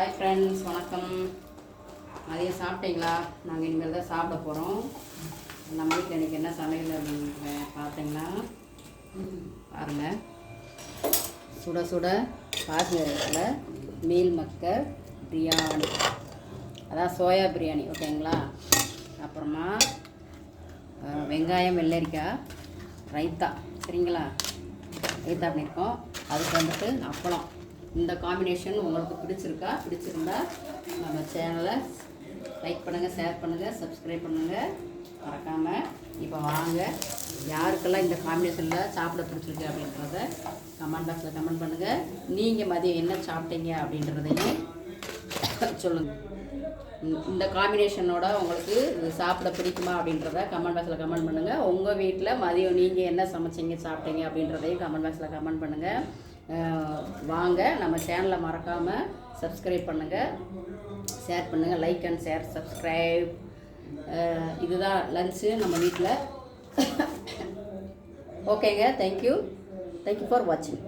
Hi friends, வணக்கம். மதியம் சாப்பிட்டீங்களா? நாங்கள் இனிமேல் தான் சாப்பிட போகிறோம். நம்ம வீட்டில் இன்றைக்கி என்ன சமையல் அப்படின்னு பார்த்தீங்கன்னா பாருங்கள், சுட சுட பாஸ்மதியில் மீல் மக்கர் பிரியாணி, அதான் சோயா பிரியாணி, ஓகேங்களா? அப்புறமா வெங்காயம் வெள்ளரிக்காய் ரைத்தா, சரிங்களா? ரைத்தா பண்ணியிருக்கோம். அதுக்கு வந்துட்டு அப்பளம். இந்த காம்பினேஷன் உங்களுக்கு பிடிச்சிருந்தா நம்ம சேனலை லைக் பண்ணுங்கள், ஷேர் பண்ணுங்கள், சப்ஸ்கிரைப் பண்ணுங்கள் மறக்காமல். இப்போ வாங்க, யாருக்கெல்லாம் இந்த காம்பினேஷனில் சாப்பிட பிடிச்சிருக்கு அப்படின்றத கமெண்ட் பாக்ஸில் கமெண்ட் பண்ணுங்கள். நீங்கள் மதியம் என்ன சாப்பிட்டீங்க அப்படின்றதையும் சொல்லுங்கள். இந்த காம்பினேஷனோட உங்களுக்கு சாப்பிட பிடிக்குமா அப்படின்றத கமெண்ட் பாக்ஸில் கமெண்ட் பண்ணுங்கள். உங்கள் வீட்டில் மதியம் நீங்கள் என்ன சமைச்சிங்க சாப்பிட்டீங்க அப்படின்றதையும் கமெண்ட் பாக்ஸில் கமெண்ட் பண்ணுங்கள். வாங்க, நம்ம சேனலை மறக்காமல் சப்ஸ்கிரைப் பண்ணுங்கள், ஷேர் பண்ணுங்கள். Like and share, subscribe. இதுதான் லன்ச்சு நம்ம வீட்டில். ஓகேங்க, தேங்க்யூ ஃபார் வாட்சிங்.